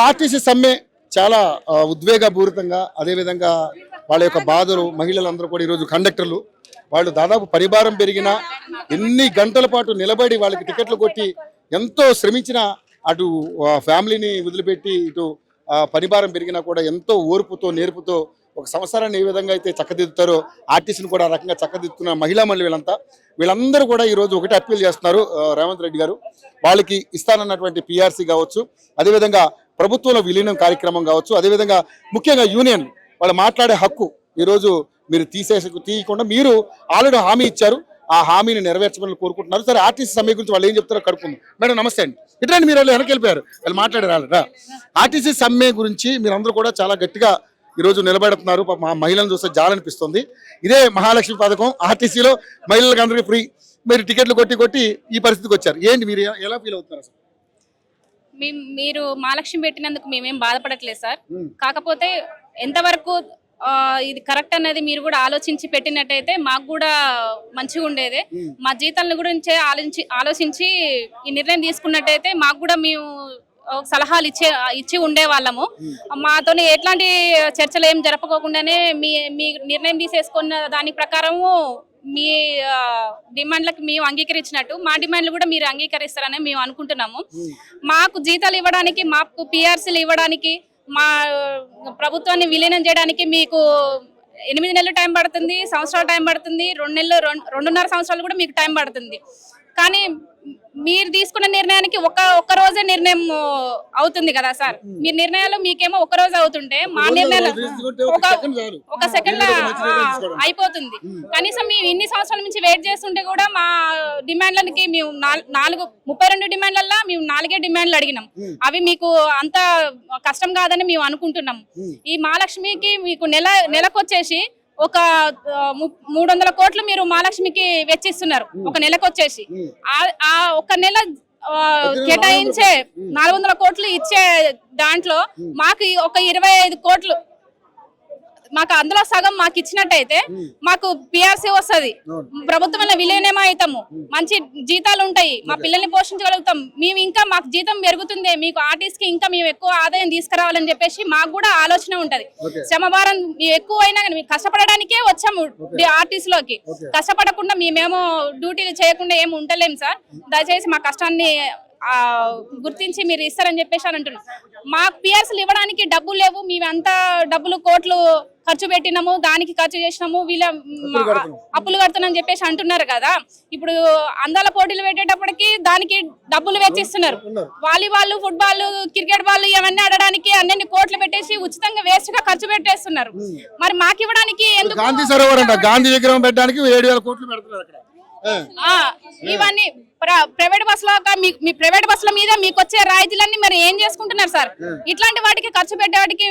RTC సమ్మె చాలా ఉద్వేగపూరితంగా, అదేవిధంగా వాళ్ళ యొక్క బాధలు మహిళలందరూ కూడా ఈరోజు కండక్టర్లు వాళ్ళు దాదాపు పరిభారం పెరిగినా ఎన్ని గంటల పాటు నిలబడి వాళ్ళకి టికెట్లు కొట్టి ఎంతో శ్రమించిన అటు ఫ్యామిలీని వదిలిపెట్టి ఇటు పరిభారం పెరిగినా కూడా ఎంతో ఓర్పుతో నేర్పుతో ఒక సంవత్సరాన్ని ఏ విధంగా అయితే చక్కదిద్దుతారో ఆర్టీసీని కూడా ఆ రకంగా చక్కదిద్దుతున్న మహిళా మండలి వీళ్ళందరూ కూడా ఈరోజు ఒకటి అప్పీల్ చేస్తున్నారు. రేవంత్ రెడ్డి గారు వాళ్ళకి ఇస్తానన్నటువంటి పిఆర్సీ కావచ్చు, అదేవిధంగా ప్రభుత్వంలో విలీనం కార్యక్రమం కావచ్చు, అదేవిధంగా ముఖ్యంగా యూనియన్ వాళ్ళు మాట్లాడే హక్కు ఈరోజు మీరు తీయకుండా మీరు ఆల్రెడీ హామీ ఇచ్చారు, ఆ హామీని నెరవేర్చమని కోరుకుంటున్నారు. సరే, ఆర్టీసీ సమ్మె గురించి వాళ్ళు ఏం చెప్తారో కడుపుకుందాం. మేడం నమస్తే అండి. ఇట్లా మీరు వెనక్కి వెళ్ళిపోయారు, వాళ్ళు మాట్లాడారా? ఆర్టీసీ సమ్మె గురించి మీరందరూ కూడా చాలా గట్టిగా ఈరోజు నిలబెడుతున్నారు. మా మహిళలను చూస్తే జాలనిపిస్తుంది. ఇదే మహాలక్ష్మి పథకం ఆర్టీసీలో మహిళలకు అందరికీ ఫ్రీ, మీరు టికెట్లు కొట్టి ఈ పరిస్థితికి వచ్చారు. ఏంటి మీరు ఎలా ఫీల్ అవుతున్నారు అసలు? మీరు మహాలక్ష్మి పెట్టినందుకు మేమేం బాధపడట్లేదు సార్. కాకపోతే ఎంతవరకు ఇది కరెక్ట్ అనేది మీరు కూడా ఆలోచించి పెట్టినట్టయితే మాకు కూడా మంచిగా ఉండేదే. మా జీతాల గురించి ఆలోచించి ఈ నిర్ణయం తీసుకున్నట్టయితే మాకు కూడా మేము సలహాలు ఇచ్చి ఉండే వాళ్ళము. మాతో ఎట్లాంటి చర్చలు ఏం జరపకోకుండానే మీ నిర్ణయం తీసేసుకున్న దాని ప్రకారము మీ డిమాండ్లకు మేము అంగీకరించినట్టు మా డిమాండ్లు కూడా మీరు అంగీకరిస్తారని మేము అనుకుంటున్నాము. మాకు జీతాలు ఇవ్వడానికి, మాకు పిఆర్సీలు ఇవ్వడానికి, మా ప్రభుత్వాన్ని విలీనం చేయడానికి మీకు 8 నెలలు టైం పడుతుంది, సంవత్సరాలు టైం పడుతుంది, 2.5 సంవత్సరాలు కూడా మీకు టైం పడుతుంది. కానీ మీరు తీసుకున్న నిర్ణయానికి ఒక్క రోజే నిర్ణయం అవుతుంది కదా సార్. మీ నిర్ణయాలు మీకేమో ఒక రోజు అవుతుంటే మా నిర్ణయాలు ఒక సెకండ్ అయిపోతుంది. కనీసం మేము ఇన్ని సంవత్సరాల నుంచి వెయిట్ చేస్తుంటే కూడా మా డిమాండ్లకి మేము 32 డిమాండ్లల్లో మేము 4 డిమాండ్లు అడిగినాం. అవి మీకు అంత కష్టం కాదని మేము అనుకుంటున్నాం. ఈ మహాలక్ష్మికి మీకు నెలకొచ్చేసి ఒక 300 కోట్లు మీరు మహాలక్ష్మికి వెచ్చిస్తున్నారు ఒక నెలకు వచ్చేసి. ఆ ఒక నెల కేటాయించే 400 కోట్లు ఇచ్చే దాంట్లో మాకు ఒక 25 కోట్లు మాకు అందులో సగం మాకు ఇచ్చినట్టయితే మాకు పిఆర్సీ వస్తుంది, ప్రభుత్వంలో విలీనం అవుతాము, మంచి జీతాలు ఉంటాయి, మా పిల్లల్ని పోషించగలుగుతాం, మేము ఇంకా మాకు జీతం పెరుగుతుంది, మీకు ఆర్టీసీకి ఇంకా మేము ఎక్కువ ఆదాయం తీసుకురావాలని చెప్పేసి మాకు కూడా ఆలోచన ఉంటది. శ్రమభారం ఎక్కువైనా కానీ కష్టపడడానికే వచ్చాము ఆర్టీసీలోకి. కష్టపడకుండా మేమేమో డ్యూటీలు చేయకుండా ఏమి ఉండలేము సార్. దయచేసి మా కష్టాన్ని గుర్తించి మీరు ఇస్తారని చెప్పేసి అని అంటున్నాం. మాకు పిఆర్సీలు ఇవ్వడానికి డబ్బులు లేవు, మేమంతా డబ్బులు కోట్లు ఖర్చు పెట్టినాము, దానికి ఖర్చు చేసినాము, వీళ్ళ అప్పులు కడుతున్నామని చెప్పేసి అంటున్నారు కదా. ఇప్పుడు అందాల పోటీలు పెట్టేటప్పటికి దానికి డబ్బులు వెచ్చిస్తున్నారు. వాలీబాల్, ఫుట్బాల్, క్రికెట్ బాల్ ఇవన్నీ ఆడడానికి అన్ని కోట్లు పెట్టేసి ఉచితంగా వేస్ట్ గా ఖర్చు పెట్టేస్తున్నారు. మరి మాకు ఇవ్వడానికి ఎందుకు? గాంధీ సరోవర్ అంట, గాంధీ విగ్రహం పెట్టడానికి 7,000 కోట్లు పెడుతున్నారు అక్కడ. ఇవన్నీ ప్రైవేట్ బస్సులో మీ ప్రైవేట్ బస్సుల మీద మీకు వచ్చే రాయితీలన్నీ మరి ఏం చేసుకుంటున్నారు సార్? ఇట్లాంటి వాటికి ఖర్చు పెట్టే వాటికి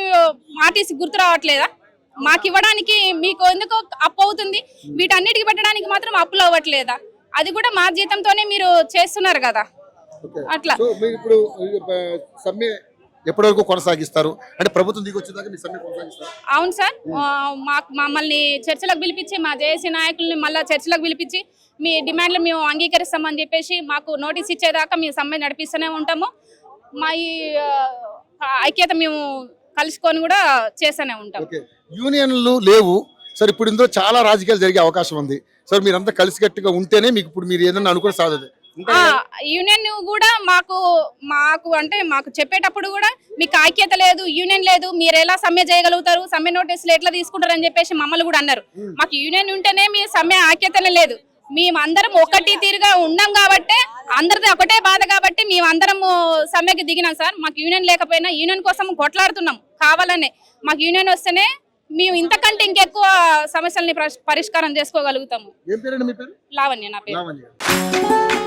ఆర్టీసీ గుర్తు రావట్లేదా? మాకు ఇవ్వడానికి మీకు ఎందుకు అప్పు అవుతుంది, వీటన్నిటికి పెట్టడానికి మాత్రం అప్పులు అవ్వట్లేదా? అది కూడా మా జీతంతోనే మీరు చేస్తున్నారు కదా. అట్లా ఇప్పుడు ఎప్పటి వరకు కొనసాగిస్తారు అంటే ప్రభుత్వం దిగి వచ్చేదాకా మీ సమ్మె కొనసాగిస్తారు? అవును సార్, మమ్మల్ని చర్చలకు పిలిపించి మా జేఏసీ నాయకుల్ని మళ్ళీ చర్చలకు పిలిపించి మీ డిమాండ్లు మేము అంగీకరిస్తామని చెప్పేసి మాకు నోటీస్ ఇచ్చేదాకా మేము సమ్మె నడిపిస్తూనే ఉంటాము. మా ఈ ఐక్యత మేము కలుసుకొని కూడా చేస్తూనే ఉంటాం. యూనియన్లు లేవు సార్, ఇప్పుడు ఇందులో చాలా రాజకీయాలు జరిగే అవకాశం ఉంది సార్. మీరంతా కలిసికట్టుగా ఉంటేనే మీకు ఇప్పుడు మీరు ఏదన్నా అనుకుని సాధదు. యూనియన్ కూడా మాకు అంటే మాకు చెప్పేటప్పుడు కూడా మీకు ఐక్యత లేదు, యూనియన్ లేదు, మీరు ఎలా సమ్మె చేయగలుగుతారు, సమ్మె నోటీసులు ఎట్లా తీసుకుంటారు అని చెప్పేసి మమ్మల్ని కూడా అన్నారు. మాకు యూనియన్ ఉంటేనే మీ సమ్మె ఐక్యతనే లేదు. మేమందరం ఒకటి తీరుగా ఉన్నాం కాబట్టి, అందరిది ఒకటే బాధ కాబట్టి మేమందరము సమ్మెకి దిగినాం సార్. మాకు యూనియన్ లేకపోయినా యూనియన్ కోసం కొట్లాడుతున్నాం కావాలనే. మాకు యూనియన్ వస్తేనే మేము ఇంతకంటే ఇంకెక్కువ సమస్యల్ని పరిష్కారం చేసుకోగలుగుతాము. ఏం పేరండి మీ పేరు? లావణ్య నా పేరు.